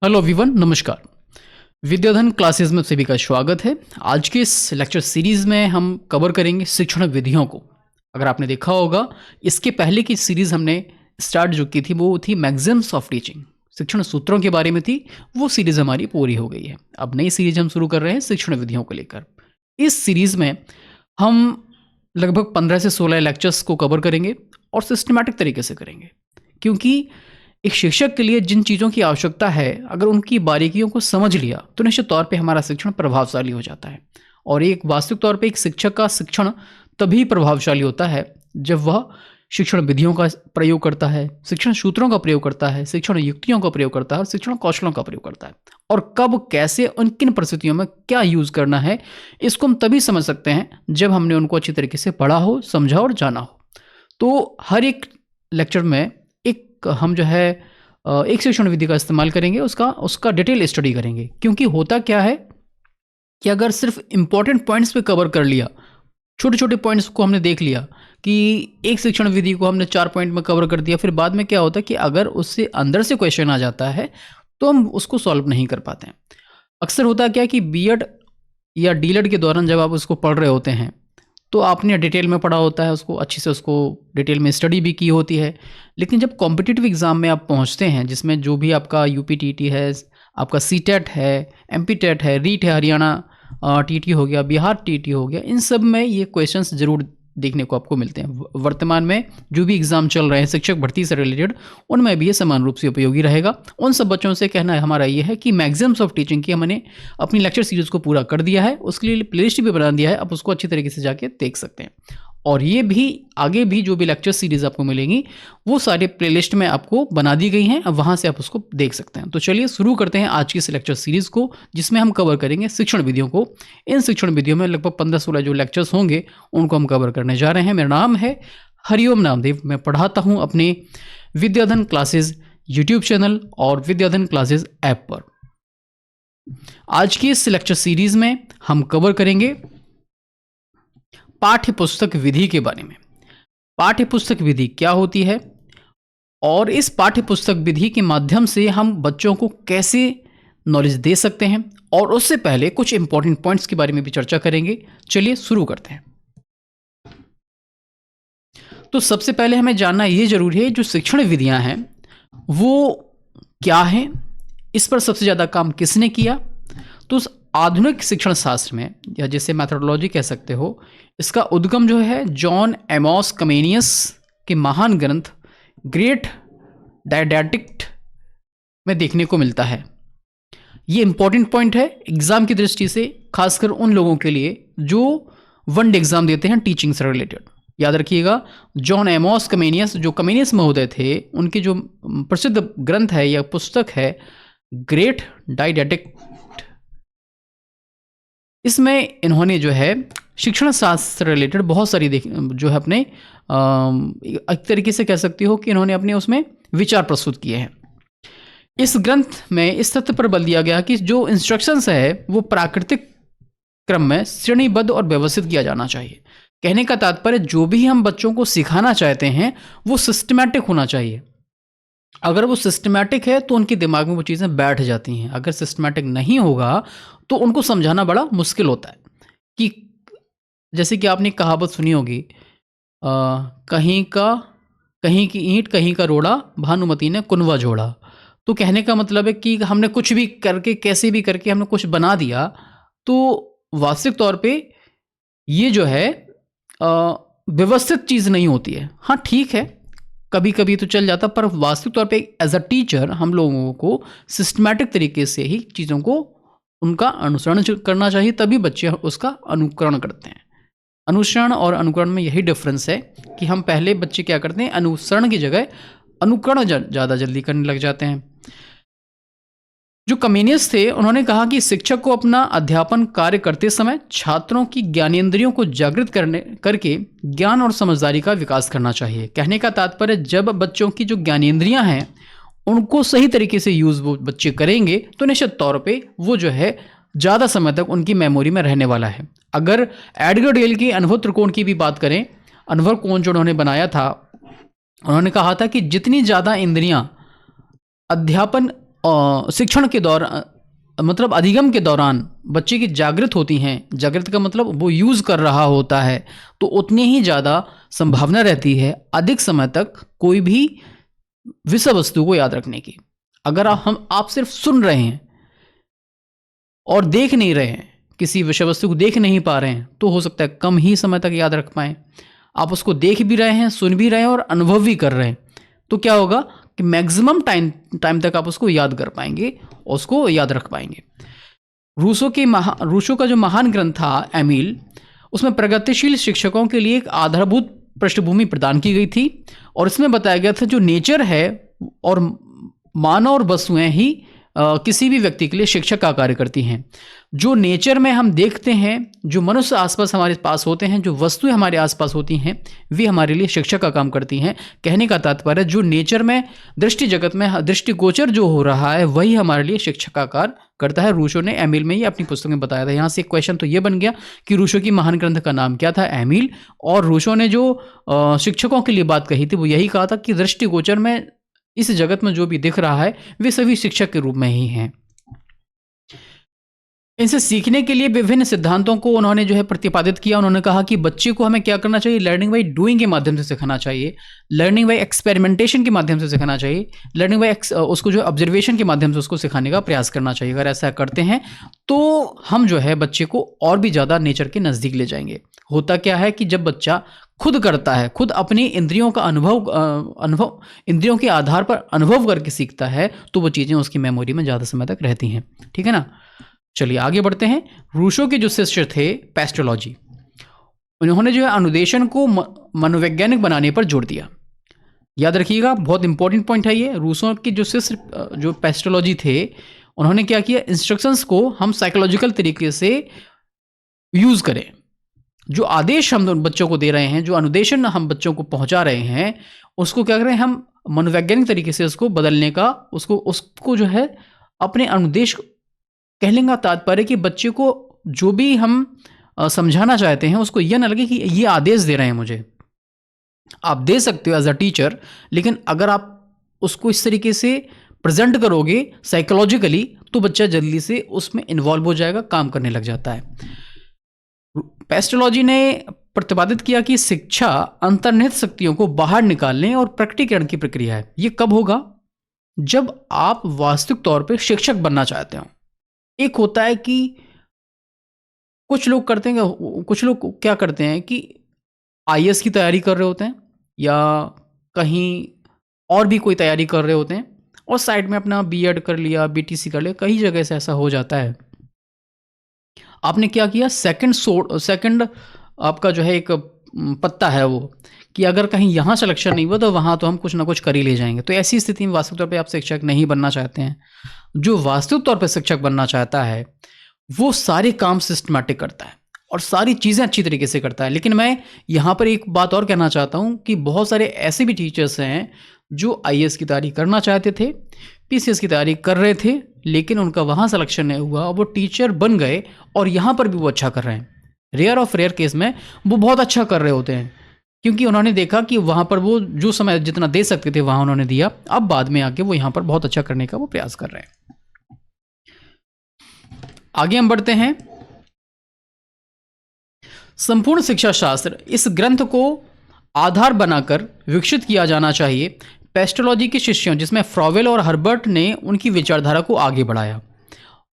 Hello everyone, नमस्कार। विद्याधन classes में सभी का स्वागत है। आज के इस लेक्चर सीरीज में हम कवर करेंगे शिक्षण विधियों को। अगर आपने देखा होगा, इसके पहले की सीरीज हमने स्टार्ट जो की थी वो थी मैक्सिम्स ऑफ टीचिंग, शिक्षण सूत्रों के बारे में थी। वो सीरीज हमारी पूरी हो गई है। अब नई सीरीज हम शुरू कर रहे हैं शिक्षण विधियों को लेकर। इस सीरीज में हम लगभग 15 से 16 लेक्चर्स को कवर करेंगे और सिस्टमैटिक तरीके से करेंगे, क्योंकि एक शिक्षक के लिए जिन चीज़ों की आवश्यकता है, अगर उनकी बारीकियों को समझ लिया तो निश्चित तौर पे हमारा शिक्षण प्रभावशाली हो जाता है। और एक वास्तविक तौर पे एक शिक्षक का शिक्षण तभी प्रभावशाली होता है जब वह शिक्षण विधियों का प्रयोग करता है, शिक्षण सूत्रों का प्रयोग करता है, शिक्षण युक्तियों का प्रयोग करता है और शिक्षण कौशलों का प्रयोग करता है। और कब, कैसे, उन किन परिस्थितियों में क्या यूज़ करना है, इसको हम तभी समझ सकते हैं जब हमने उनको अच्छी तरीके से पढ़ा हो, समझा और जाना हो। तो हर एक लेक्चर में हम जो है एक शिक्षण विधि का इस्तेमाल करेंगे, उसका डिटेल स्टडी करेंगे। क्योंकि होता क्या है कि अगर सिर्फ इंपॉर्टेंट पॉइंट्स पे कवर कर लिया, छोटे छोटे पॉइंट्स को हमने देख लिया कि एक शिक्षण विधि को हमने 4 पॉइंट में कवर कर दिया, फिर बाद में क्या होता है कि अगर उससे अंदर से क्वेश्चन आ जाता है तो हम उसको सॉल्व नहीं कर पाते हैं। अक्सर होता क्या है कि बीएड या डीएलएड के दौरान जब आप उसको पढ़ रहे होते हैं तो आपने डिटेल में पढ़ा होता है, उसको अच्छे से उसको डिटेल में स्टडी भी की होती है। लेकिन जब कॉम्पिटिटिव एग्ज़ाम में आप पहुंचते हैं, जिसमें जो भी आपका यूपीटीटी है, आपका सीटेट है, एमपीटेट है, रीट है, हरियाणा टीटी हो गया, बिहार टीटी हो गया, इन सब में ये क्वेश्चंस ज़रूर देखने को आपको मिलते हैं। वर्तमान में जो भी एग्ज़ाम चल रहे हैं शिक्षक भर्ती से रिलेटेड, उनमें भी ये समान रूप से उपयोगी रहेगा। उन सब बच्चों से कहना हमारा ये है कि मैक्सिम्स ऑफ टीचिंग की हमने अपनी लेक्चर सीरीज़ को पूरा कर दिया है, उसके लिए प्लेलिस्ट भी बना दिया है, आप उसको अच्छी तरीके से जाके देख सकते हैं। और ये भी आगे भी जो भी लेक्चर सीरीज़ आपको मिलेंगी वो सारे प्लेलिस्ट में आपको बना दी गई हैं, अब वहाँ से आप उसको देख सकते हैं। तो चलिए शुरू करते हैं आज की इस लेक्चर सीरीज़ को, जिसमें हम कवर करेंगे शिक्षण विधियों को। इन शिक्षण विधियों में लगभग 15-16 जो लेक्चर्स होंगे उनको हम कवर करने जा रहे हैं। मेरा नाम है हरिओम नामदेव। मैं पढ़ाता हूँ अपने विद्याधन क्लासेस यूट्यूब चैनल और विद्याधन क्लासेस ऐप पर। आज की इस लेक्चर सीरीज़ में हम कवर करेंगे पाठ्य पुस्तक विधि के बारे में। पाठ्य पुस्तक विधि क्या होती है और इस पाठ्य पुस्तक विधि के माध्यम से हम बच्चों को कैसे नॉलेज दे सकते हैं, और उससे पहले कुछ इंपॉर्टेंट पॉइंट्स के बारे में भी चर्चा करेंगे। चलिए शुरू करते हैं। तो सबसे पहले हमें जानना ये जरूरी है जो शिक्षण विधियां हैं वो क्या हैं, इस पर सबसे ज़्यादा काम किसने किया। तो उस आधुनिक शिक्षण शास्त्र में, या जिसे मैथोडोलॉजी कह सकते हो, इसका उद्गम जो है जॉन एमोस कमेनियस के महान ग्रंथ ग्रेट डायडैक्टिक में देखने को मिलता है। ये इंपॉर्टेंट पॉइंट है एग्जाम की दृष्टि से, खासकर उन लोगों के लिए जो वन डे एग्जाम देते हैं टीचिंग से रिलेटेड। याद रखिएगा, जॉन एमोस कमेनियस, जो कमेनियस महोदय थे, उनकी जो प्रसिद्ध ग्रंथ है या पुस्तक है ग्रेट डायडैक्टिक, इसमें इन्होंने जो है शिक्षण शास्त्र से रिलेटेड बहुत सारी जो है अपने एक तरीके से कह सकती हो कि इन्होंने अपने उसमें विचार प्रस्तुत किए हैं। इस ग्रंथ में इस तथ्य पर बल दिया गया कि जो इंस्ट्रक्शंस है वो प्राकृतिक क्रम में श्रेणीबद्ध और व्यवस्थित किया जाना चाहिए। कहने का तात्पर्य जो भी हम बच्चों को सिखाना चाहते हैं वो सिस्टमैटिक होना चाहिए। अगर वो सिस्टमैटिक है तो उनके दिमाग में वो चीज़ें बैठ जाती हैं। अगर सिस्टमैटिक नहीं होगा तो उनको समझाना बड़ा मुश्किल होता है। कि जैसे कि आपने कहावत सुनी होगी, कहीं की ईंट कहीं का रोड़ा, भानुमती ने कुनवा जोड़ा। तो कहने का मतलब है कि हमने कुछ भी करके, कैसे भी करके हमने कुछ बना दिया, तो वास्तविक तौर पे ये जो है व्यवस्थित चीज़ नहीं होती है। हाँ ठीक है, कभी कभी तो चल जाता, पर वास्तविक तौर पे एज अ टीचर हम लोगों को सिस्टमैटिक तरीके से ही चीज़ों को उनका अनुसरण करना चाहिए, तभी बच्चे उसका अनुकरण करते हैं। अनुसरण और अनुकरण में यही डिफरेंस है कि हम पहले बच्चे क्या करते हैं, अनुसरण की जगह अनुकरण ज़्यादा जल्दी करने लग जाते हैं। जो कमेनियस थे उन्होंने कहा कि शिक्षक को अपना अध्यापन कार्य करते समय छात्रों की ज्ञानेंद्रियों को जागृत करके ज्ञान और समझदारी का विकास करना चाहिए। कहने का तात्पर्य जब बच्चों की जो ज्ञानेंद्रियां हैं उनको सही तरीके से यूज़ वो बच्चे करेंगे तो निश्चित तौर पे वो जो है ज़्यादा समय तक उनकी मेमोरी में रहने वाला है। अगर एडगर डेल की अनुभव त्रिकोण की भी बात करें, अनुभव कोण जो उन्होंने बनाया था, उन्होंने कहा था कि जितनी ज़्यादा इंद्रियां अध्यापन शिक्षण के मतलब अधिगम के दौरान बच्चे की जागृत होती हैं, जागृत का मतलब वो यूज़ कर रहा होता है, तो उतनी ही ज़्यादा संभावना रहती है अधिक समय तक कोई भी विषय वस्तु को याद रखने की। अगर आप सिर्फ सुन रहे हैं और देख नहीं रहे हैं, किसी विषय वस्तु को देख नहीं पा रहे हैं, तो हो सकता है कम ही समय तक याद रख पाएँ। आप उसको देख भी रहे हैं, सुन भी रहे हैं और अनुभव भी कर रहे हैं, तो क्या होगा कि मैक्सिमम टाइम तक आप उसको याद कर पाएंगे, उसको याद रख पाएंगे। रूसो का जो महान ग्रंथ था एमिल, उसमें प्रगतिशील शिक्षकों के लिए एक आधारभूत पृष्ठभूमि प्रदान की गई थी और इसमें बताया गया था जो नेचर है और मानव और वस्तुएं ही किसी भी व्यक्ति के लिए शिक्षक का कार्य करती हैं। जो नेचर में हम देखते हैं, जो मनुष्य आसपास हमारे पास होते हैं, जो वस्तुएं हमारे आसपास होती हैं, वे हमारे लिए शिक्षक का काम करती हैं। कहने का तात्पर्य जो नेचर में, दृष्टि जगत में दृष्टिगोचर जो हो रहा है, वही हमारे लिए शिक्षक का कार्य करता है। रूसो ने एमिल में ही अपनी पुस्तक में बताया था। यहाँ से एक क्वेश्चन तो ये बन गया कि रूसो की महान ग्रंथ का नाम क्या था? एमिल। और रूसो ने जो शिक्षकों के लिए बात कही थी वो यही कहा था कि दृष्टिगोचर में, इस जगत में जो भी दिख रहा है, वे सभी शिक्षक के रूप में ही हैं। इनसे सीखने के लिए विभिन्न सिद्धांतों को उन्होंने जो है प्रतिपादित किया। उन्होंने कहा कि बच्चे को हमें क्या करना चाहिए? लर्निंग बाई डूइंग के माध्यम से सिखाना चाहिए, लर्निंग बाई एक्सपेरिमेंटेशन के माध्यम से सिखाना चाहिए, लर्निंग बाई उसको जो ऑब्जर्वेशन के माध्यम से उसको सिखाने का प्रयास करना चाहिए। अगर ऐसा करते हैं तो हम जो है बच्चे को और भी ज़्यादा नेचर के नज़दीक ले जाएंगे। होता क्या है कि जब बच्चा खुद करता है, खुद अपनी इंद्रियों का अनुभव इंद्रियों के आधार पर अनुभव करके सीखता है, तो वो चीज़ें उसकी मेमोरी में ज़्यादा समय तक रहती हैं। ठीक है ना? चलिए आगे बढ़ते हैं। रूसो के जो शिष्य थे पेस्ट्रोलॉजी, उन्होंने जो है अनुदेशन को मनोवैज्ञानिक बनाने पर जोर दिया। याद रखिएगा, बहुत इंपॉर्टेंट पॉइंट है ये। रूसो के जो शिष्य जो पेस्ट्रोलॉजी थे, उन्होंने क्या किया? इंस्ट्रक्शंस को हम साइकोलॉजिकल तरीके से यूज़ करें। जो आदेश हम बच्चों को दे रहे हैं, जो अनुदेशन हम बच्चों को पहुंचा रहे हैं, उसको क्या करें? हम मनोवैज्ञानिक तरीके से उसको बदलने का, उसको जो है अपने अनुदेश, कहने का तात्पर्य कि बच्चे को जो भी हम समझाना चाहते हैं उसको यह ना लगे कि ये आदेश दे रहे हैं मुझे। आप दे सकते हो एज अ टीचर, लेकिन अगर आप उसको इस तरीके से प्रेजेंट करोगे साइकोलॉजिकली, तो बच्चा जल्दी से उसमें इन्वॉल्व हो जाएगा, काम करने लग जाता है। पेस्ट्रोलॉजी ने प्रतिपादित किया कि शिक्षा अंतर्निहित शक्तियों को बाहर निकालने और प्रकटीकरण की प्रक्रिया है। ये कब होगा? जब आप वास्तविक तौर पे शिक्षक बनना चाहते हो। एक होता है कि कुछ लोग करते हैं, कुछ लोग क्या करते हैं कि आईएएस की तैयारी कर रहे होते हैं या कहीं और भी कोई तैयारी कर रहे होते हैं और साइड में अपना बीएड कर लिया, बीटीसी कर लिया। कई जगह से ऐसा हो जाता है। आपने क्या किया? सेकंड आपका जो है एक पत्ता है वो, कि अगर कहीं यहाँ सिलेक्शन नहीं हुआ तो वहाँ तो हम कुछ ना कुछ कर ही ले जाएंगे। तो ऐसी स्थिति में वास्तविक तौर पे आप शिक्षक नहीं बनना चाहते हैं। जो वास्तविक तौर पे शिक्षक बनना चाहता है वो सारे काम सिस्टमैटिक करता है और सारी चीज़ें अच्छी तरीके से करता है। लेकिन मैं यहाँ पर एक बात और कहना चाहता हूँ कि बहुत सारे ऐसे भी टीचर्स हैं जो आईएएस की तैयारी करना चाहते थे, पीसीएस की तैयारी कर रहे थे, लेकिन उनका वहाँ सिलेक्शन नहीं हुआ और वो टीचर बन गए और यहाँ पर भी वो अच्छा कर रहे हैं। रेयर ऑफ रेयर केस में वो बहुत अच्छा कर रहे होते हैं, क्योंकि उन्होंने देखा कि वहाँ पर वो जो समय जितना दे सकते थे वहाँ उन्होंने दिया। अब बाद में आके वो यहाँ पर बहुत अच्छा करने का वो प्रयास कर रहे हैं। आगे हम बढ़ते हैं। संपूर्ण शिक्षा शास्त्र, इस ग्रंथ को आधार बनाकर विकसित किया जाना चाहिए। पेस्ट्रोलॉजी के शिष्यों जिसमें फ्रॉवेल और हर्बर्ट ने उनकी विचारधारा को आगे बढ़ाया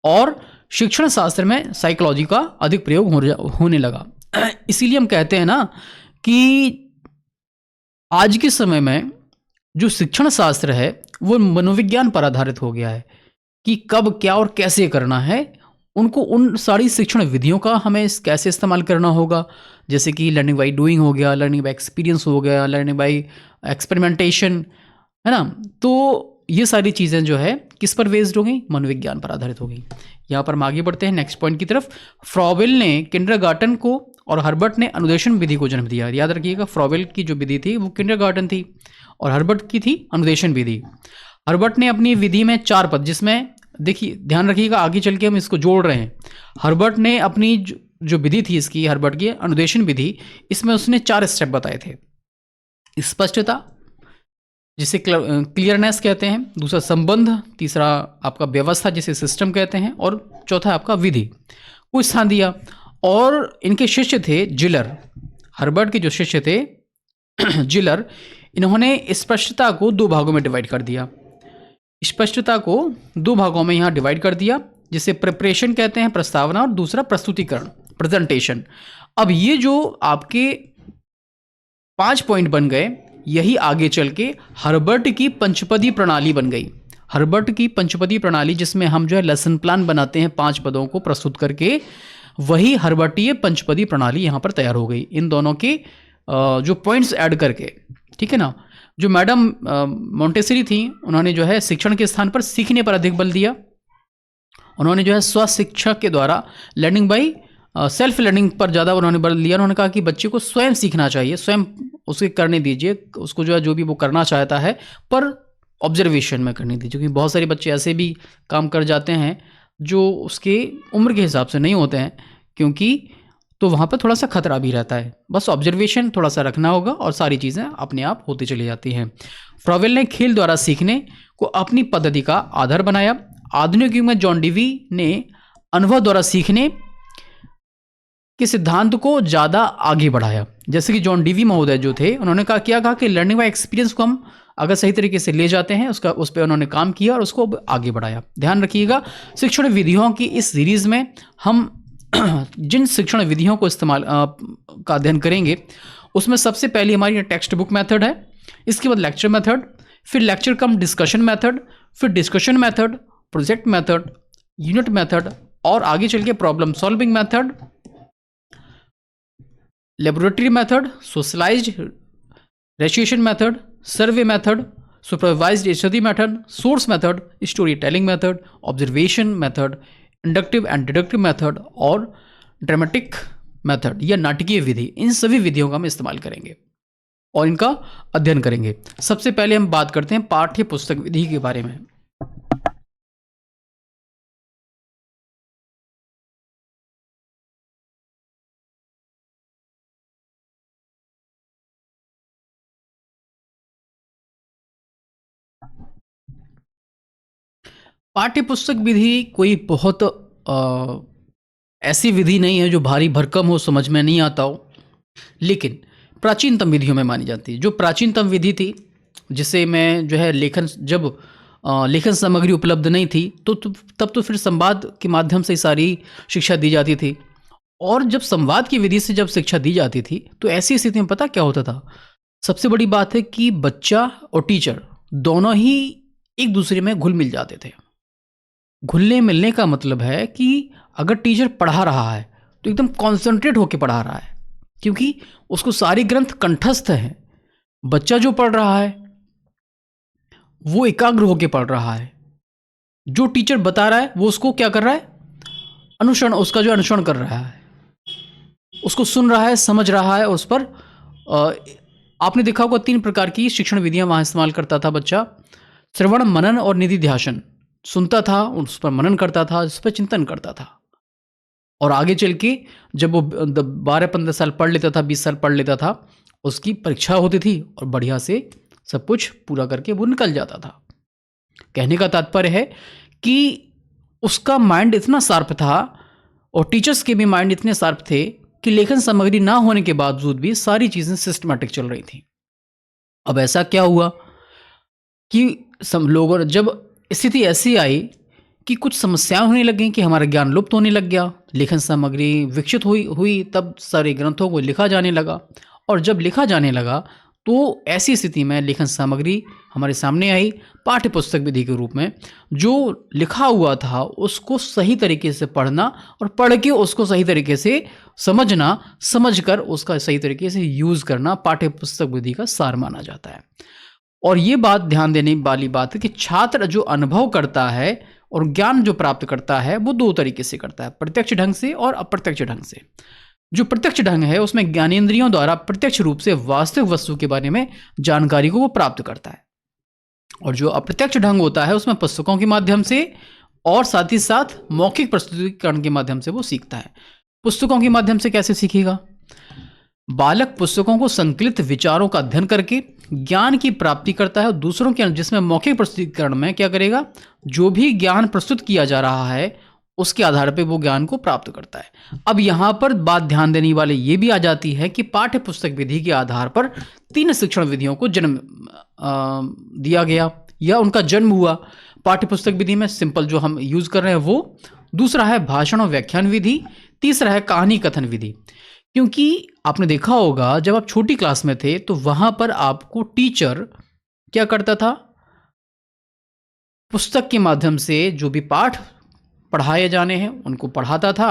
और शिक्षण शास्त्र में साइकोलॉजी का अधिक प्रयोग होने लगा। इसीलिए हम कहते हैं ना कि आज के समय में जो शिक्षण शास्त्र है वो मनोविज्ञान पर आधारित हो गया है कि कब क्या और कैसे करना है। उनको उन सारी शिक्षण विधियों का हमें कैसे इस्तेमाल करना होगा, जैसे कि लर्निंग बाई डूइंग हो गया, लर्निंग बाई एक्सपीरियंस हो गया, लर्निंग बाई एक्सपेरिमेंटेशन, है ना। तो ये सारी चीज़ें जो है किस पर बेस्ड हो गई? मनोविज्ञान पर आधारित हो गई। यहाँ पर हम आगे बढ़ते हैं नेक्स्ट पॉइंट की तरफ। फ्रॉवेल ने किंडरगार्टन को और हर्बर्ट ने अनुदेशन विधि को जन्म दिया। याद रखिएगा, फ्रॉवेल की जो विधि थी वो किंडरगार्टन थी और हर्बर्ट की थी अनुदेशन विधि। हर्बर्ट ने अपनी विधि में 4 पद, जिसमें देखिए ध्यान रखिएगा आगे चल के हम इसको जोड़ रहे हैं। हर्बर्ट ने अपनी जो विधि थी इसकी, हर्बर्ट की अनुदेशन विधि, इसमें उसने 4 स्टेप बताए थे। स्पष्टता, जिसे क्लियरनेस कहते हैं, दूसरा संबंध, तीसरा आपका व्यवस्था जिसे सिस्टम कहते हैं, और चौथा आपका विधि को स्थान दिया। और इनके शिष्य थे जिलर, हर्बर्ट के जो शिष्य थे जिलर, इन्होंने स्पष्टता को दो भागों में डिवाइड कर दिया। स्पष्टता को दो भागों में यहाँ डिवाइड कर दिया, जिसे प्रिपरेशन कहते हैं, प्रस्तावना, और दूसरा प्रस्तुतिकरण, प्रेजेंटेशन। अब ये जो आपके 5 पॉइंट बन गए, यही आगे चल के हर्बर्ट की पंचपदी प्रणाली बन गई। हर्बर्ट की पंचपदी प्रणाली, जिसमें हम जो है लेसन प्लान बनाते हैं 5 पदों को प्रस्तुत करके, वही हर्बर्टीय पंचपदी प्रणाली यहाँ पर तैयार हो गई, इन दोनों के जो पॉइंट्स ऐड करके, ठीक है ना। जो मैडम मोंटेसरी थी, उन्होंने जो है शिक्षण के स्थान पर सीखने पर अधिक बल दिया। उन्होंने जो है स्वशिक्षा के द्वारा, लर्निंग बाई सेल्फ लर्निंग पर ज़्यादा उन्होंने बल दिया। उन्होंने कहा कि बच्चे को स्वयं सीखना चाहिए, स्वयं उसे करने दीजिए, उसको जो है जो भी वो करना चाहता है, पर ऑब्जर्वेशन में करने दीजिए, क्योंकि बहुत सारे बच्चे ऐसे भी काम कर जाते हैं जो उसके उम्र के हिसाब से नहीं होते हैं, क्योंकि तो वहाँ पर थोड़ा सा खतरा भी रहता है। बस ऑब्जर्वेशन थोड़ा सा रखना होगा और सारी चीज़ें अपने आप होती चली जाती हैं। फ्रॉवेल ने खेल द्वारा सीखने को अपनी पद्धति का आधार बनाया। आधुनिक युग में जॉन डीवी ने अनुभव द्वारा सीखने के सिद्धांत को ज़्यादा आगे बढ़ाया। जैसे कि जॉन डीवी महोदय जो थे, उन्होंने कहा कि लर्निंग बाय एक्सपीरियंस को हम अगर सही तरीके से ले जाते हैं, उस पर उन्होंने काम किया और उसको आगे बढ़ाया। ध्यान रखिएगा, शिक्षण विधियों की इस सीरीज़ में हम जिन शिक्षण विधियों को इस्तेमाल का अध्ययन करेंगे, उसमें सबसे पहली हमारी टेक्स्ट बुक मेथड है, इसके बाद लेक्चर मेथड, फिर लेक्चर कम डिस्कशन मेथड, फिर discussion method, project method, unit method, और आगे चल के problem solving method, laboratory method, socialized recitation method, survey method, supervised study method, source method, story telling method, observation method, inductive and deductive method, और dramatic method या नाटकीय विधि। इन सभी विधियों का हम इस्तेमाल करेंगे और इनका अध्ययन करेंगे। सबसे पहले हम बात करते हैं पाठ्य पुस्तक विधि के बारे में। पाठ्य पुस्तक विधि कोई बहुत ऐसी विधि नहीं है जो भारी भरकम हो, समझ में नहीं आता हो, लेकिन प्राचीनतम विधियों में मानी जाती है। जो प्राचीनतम विधि थी, जिसे मैं जो है जब लेखन सामग्री उपलब्ध नहीं थी, तो तब तो फिर संवाद के माध्यम से सारी शिक्षा दी जाती थी। और जब संवाद की विधि से जब शिक्षा दी जाती थी, तो ऐसी स्थिति में पता क्या होता था? सबसे बड़ी बात है कि बच्चा और टीचर दोनों ही एक दूसरे में घुल मिल जाते थे। घुलने मिलने का मतलब है कि अगर टीचर पढ़ा रहा है तो एकदम कॉन्सेंट्रेट होकर पढ़ा रहा है, क्योंकि उसको सारी ग्रंथ कंठस्थ हैं। बच्चा जो पढ़ रहा है वो एकाग्र होकर पढ़ रहा है। जो टीचर बता रहा है वो उसको क्या कर रहा है? अनुसरण, उसका जो अनुसरण कर रहा है, उसको सुन रहा है, समझ रहा है, और उस पर आपने देखा होगा 3 प्रकार की शिक्षण विधियां वहाँ इस्तेमाल करता था बच्चा। श्रवण, मनन और निधिध्यासन। सुनता था, उस पर मनन करता था, उस पर चिंतन करता था, और आगे चल के जब वो 12-15 साल पढ़ लेता था, 20 साल पढ़ लेता था, उसकी परीक्षा होती थी और बढ़िया से सब कुछ पूरा करके वो निकल जाता था। कहने का तात्पर्य है कि उसका माइंड इतना शार्प था और टीचर्स के भी माइंड इतने शार्प थे कि लेखन सामग्री ना होने के बावजूद भी सारी चीज़ें सिस्टमैटिक चल रही थी। अब ऐसा क्या हुआ कि सब लोगों, जब स्थिति ऐसी आई कि कुछ समस्याएं होने लगी कि हमारा ज्ञान लुप्त होने लग गया, लेखन सामग्री विकसित हुई, तब सारे ग्रंथों को लिखा जाने लगा। और जब लिखा जाने लगा तो ऐसी स्थिति में लेखन सामग्री हमारे सामने आई पाठ्य पुस्तक विधि के रूप में। जो लिखा हुआ था उसको सही तरीके से पढ़ना और पढ़ के उसको सही तरीके से समझना, समझकर उसका सही तरीके से यूज़ करना पाठ्य पुस्तक विधि का सार माना जाता है। और ये बात ध्यान देने वाली बात है कि छात्र जो अनुभव करता है और ज्ञान जो प्राप्त करता है वो 2 तरीके से करता है, प्रत्यक्ष ढंग से और अप्रत्यक्ष ढंग से। जो प्रत्यक्ष ढंग है उसमें ज्ञानेंद्रियों द्वारा प्रत्यक्ष रूप से वास्तविक वस्तु के बारे में जानकारी को वो प्राप्त करता है, और जो अप्रत्यक्ष ढंग होता है उसमें पुस्तकों के माध्यम से और साथ ही साथ मौखिक प्रस्तुतिकरण के माध्यम से वो सीखता है। पुस्तकों के माध्यम से कैसे सीखेगा? बालक पुस्तकों को संकलित विचारों का अध्ययन करके ज्ञान की प्राप्ति करता है और दूसरों के जिसमें मौखिक प्रस्तुतिकरण में क्या करेगा, जो भी ज्ञान प्रस्तुत किया जा रहा है उसके आधार पर वो ज्ञान को प्राप्त करता है। अब यहाँ पर बात ध्यान देने वाले ये भी आ जाती है कि पाठ्य पुस्तक विधि के आधार पर 3 शिक्षण विधियों को जन्म दिया गया या उनका जन्म हुआ। पाठ्य पुस्तक विधि में सिंपल जो हम यूज कर रहे हैं वो, दूसरा है भाषण और व्याख्यान विधि, तीसरा है कहानी कथन विधि। क्योंकि आपने देखा होगा जब आप छोटी क्लास में थे तो वहां पर आपको टीचर क्या करता था, पुस्तक के माध्यम से जो भी पाठ पढ़ाए जाने हैं उनको पढ़ाता था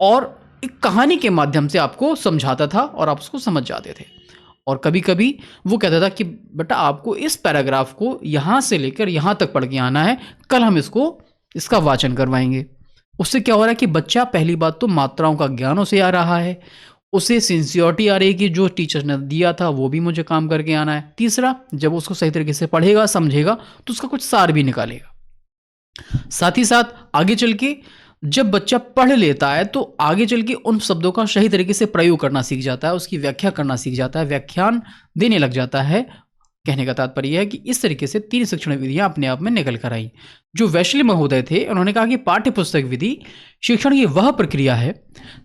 और एक कहानी के माध्यम से आपको समझाता था और आप उसको समझ जाते थे। और कभी कभी वो कहता था कि बेटा आपको इस पैराग्राफ को यहाँ से लेकर यहाँ तक पढ़ के आना है, कल हम इसका वाचन करवाएंगे। उससे क्या हो रहा है कि बच्चा पहली बात तो मात्राओं का ज्ञान उसे आ रहा है, उसे सिंसियरिटी आ रही है कि जो टीचर ने दिया था वो भी मुझे काम करके आना है। तीसरा, जब उसको सही तरीके से पढ़ेगा समझेगा तो उसका कुछ सार भी निकालेगा। साथ ही साथ आगे चल के जब बच्चा पढ़ लेता है तो आगे चल के उन शब्दों का सही तरीके से प्रयोग करना सीख जाता है, उसकी व्याख्या करना सीख जाता है, व्याख्यान देने लग जाता है। कहने का तात्पर्य है कि इस तरीके से 3 शिक्षण विधियां अपने आप में निकल कर आई। जो वैशली महोदय थे उन्होंने कहा कि पाठ्य पुस्तक विधि शिक्षण की वह प्रक्रिया है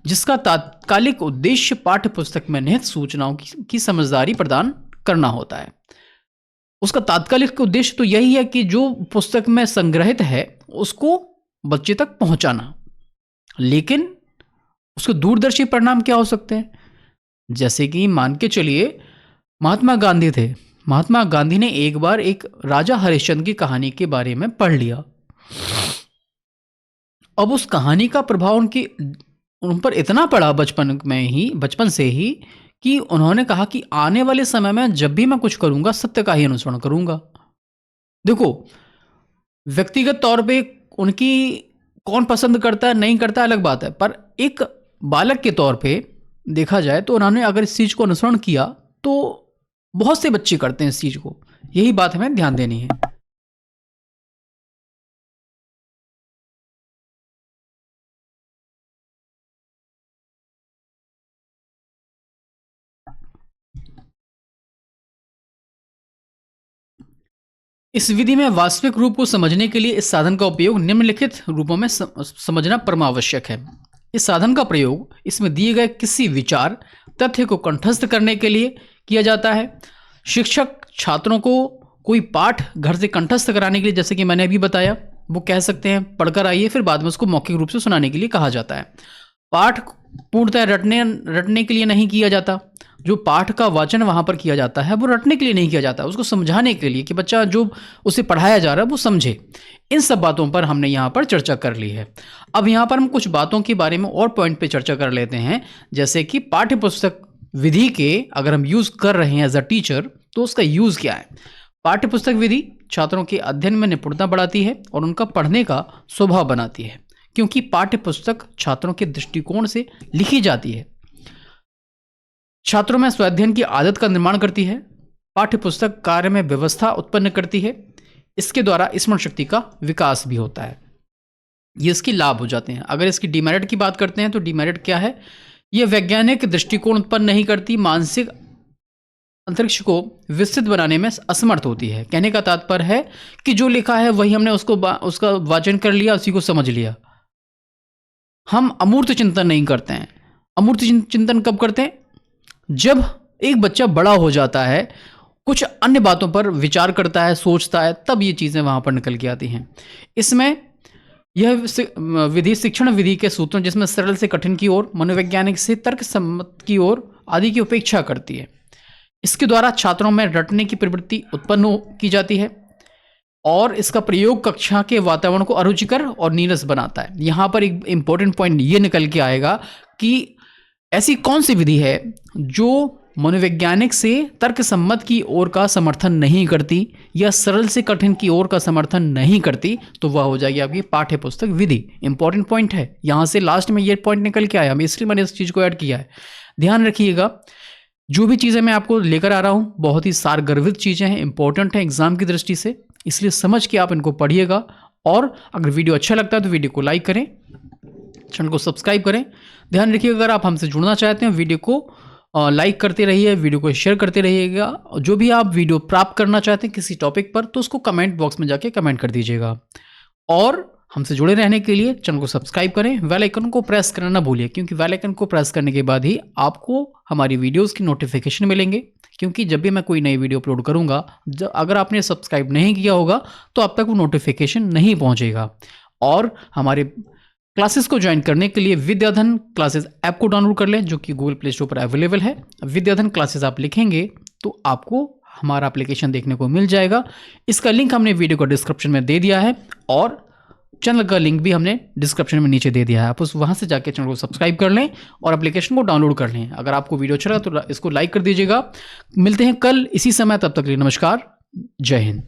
जिसका तात्कालिक उद्देश्य पाठ्य पुस्तक में निहित सूचनाओं की समझदारी प्रदान करना होता है। उसका तात्कालिक उद्देश्य तो यही है कि जो पुस्तक में संग्रहित है उसको बच्चे तक पहुंचाना, लेकिन उसके दूरदर्शी परिणाम क्या हो सकते हैं। जैसे कि मान के चलिए महात्मा गांधी थे, महात्मा गांधी ने एक बार एक राजा हरिश्चंद्र की कहानी के बारे में पढ़ लिया। अब उस कहानी का प्रभाव उन पर इतना पड़ा बचपन से ही कि उन्होंने कहा कि आने वाले समय में जब भी मैं कुछ करूंगा सत्य का ही अनुसरण करूंगा। देखो, व्यक्तिगत तौर पे उनकी कौन पसंद करता है नहीं करता अलग बात है, पर एक बालक के तौर पे देखा जाए तो उन्होंने अगर इस चीज को अनुसरण किया तो बहुत से बच्चे करते हैं इस चीज को। यही बात हमें ध्यान देनी है। इस विधि में वास्तविक रूप को समझने के लिए इस साधन का उपयोग निम्नलिखित रूपों में समझना परमावश्यक है। इस साधन का प्रयोग इसमें दिए गए किसी विचार तथ्य को कंठस्थ करने के लिए किया जाता है। शिक्षक छात्रों को कोई पाठ घर से कंठस्थ कराने के लिए, जैसे कि मैंने अभी बताया, वो कह सकते हैं पढ़कर आइए, फिर बाद में उसको मौखिक रूप से सुनाने के लिए कहा जाता है। पाठ पूर्णतः रटने के लिए नहीं किया जाता। जो पाठ का वाचन वहां पर किया जाता है वो रटने के लिए नहीं किया जाता, उसको समझाने के लिए कि बच्चा जो उसे पढ़ाया जा रहा है वो समझे। इन सब बातों पर हमने यहाँ पर चर्चा कर ली है। अब यहाँ पर हम कुछ बातों के बारे में और पॉइंट पे चर्चा कर लेते हैं, जैसे कि पाठ्य पुस्तक विधि के अगर हम यूज कर रहे हैं एज अ टीचर तो उसका यूज क्या है। पाठ्य पुस्तक विधि छात्रों के अध्ययन में निपुणता बढ़ाती है और उनका पढ़ने का स्वभाव बनाती है, क्योंकि पाठ्य पुस्तक छात्रों के दृष्टिकोण से लिखी जाती है। छात्रों में स्वाध्ययन की आदत का निर्माण करती है। पाठ्य पुस्तक कार्य में व्यवस्था उत्पन्न करती है। इसके द्वारा स्मरण शक्ति का विकास भी होता है। ये इसके लाभ हो जाते हैं। अगर इसकी डिमेरिट की बात करते हैं तो डिमेरिट क्या है, ये वैज्ञानिक दृष्टिकोण उत्पन्न नहीं करती, मानसिक अंतरिक्ष को विस्तृत बनाने में असमर्थ होती है। कहने का तात्पर्य है कि जो लिखा है वही हमने उसका वाचन कर लिया, उसी को समझ लिया। हम अमूर्त चिंतन नहीं करते हैं। अमूर्त चिंतन कब करते हैं, जब एक बच्चा बड़ा हो जाता है, कुछ अन्य बातों पर विचार करता है, सोचता है, तब ये चीज़ें वहाँ पर निकल के आती हैं। इसमें यह विधि शिक्षण विधि के सूत्रों, जिसमें सरल से कठिन की ओर, मनोवैज्ञानिक से तर्क सम्मत की ओर आदि की उपेक्षा करती है। इसके द्वारा छात्रों में रटने की प्रवृत्ति उत्पन्न की जाती है और इसका प्रयोग कक्षा के वातावरण को अरुचिकर और नीरस बनाता है। यहाँ पर एक इंपॉर्टेंट पॉइंट ये निकल के आएगा कि ऐसी कौन सी विधि है जो मनोवैज्ञानिक से तर्क सम्मत की ओर का समर्थन नहीं करती या सरल से कठिन की ओर का समर्थन नहीं करती, तो वह हो जाएगी आपकी पाठ्य पुस्तक विधि। इंपॉर्टेंट पॉइंट है, यहाँ से लास्ट में ये पॉइंट निकल के आया, इसलिए मैंने इस चीज़ को ऐड किया है। ध्यान रखिएगा, जो भी चीज़ें मैं आपको लेकर आ रहा हूँ बहुत ही सारगर्भित चीज़ें हैं, इंपॉर्टेंट हैं एग्जाम की दृष्टि से, इसलिए समझ के आप इनको पढ़िएगा। और अगर वीडियो अच्छा लगता है तो वीडियो को लाइक करें, चैनल को सब्सक्राइब करें। ध्यान रखिए, अगर आप हमसे जुड़ना चाहते हैं वीडियो को लाइक करते रहिए, वीडियो को शेयर करते रहिएगा। जो भी आप वीडियो प्राप्त करना चाहते हैं किसी टॉपिक पर, तो उसको कमेंट बॉक्स में जाके कमेंट कर दीजिएगा। और हमसे जुड़े रहने के लिए चैनल को सब्सक्राइब करें, बेल आइकन को प्रेस करना ना भूलिए, क्योंकि बेल आइकन को प्रेस करने के बाद ही आपको हमारी वीडियोस की नोटिफिकेशन मिलेंगे। क्योंकि जब भी मैं कोई नई वीडियो अपलोड करूंगा, अगर आपने सब्सक्राइब नहीं किया होगा तो आप तक वो नोटिफिकेशन नहीं पहुंचेगा। और हमारे क्लासेस को ज्वाइन करने के लिए विद्याधन क्लासेस ऐप को डाउनलोड कर लें, जो कि गूगल प्ले स्टोर पर अवेलेबल है। विद्याधन क्लासेस आप लिखेंगे तो आपको हमारा एप्लीकेशन देखने को मिल जाएगा। इसका लिंक हमने वीडियो को डिस्क्रिप्शन में दे दिया है और चैनल का लिंक भी हमने डिस्क्रिप्शन में नीचे दे दिया है। आप उस वहाँ से जाके चैनल को सब्सक्राइब कर लें और एप्लीकेशन को डाउनलोड कर लें। अगर आपको वीडियो अच्छा लगा तो इसको लाइक कर दीजिएगा। मिलते हैं कल इसी समय, तब तक के लिए नमस्कार, जय हिंद।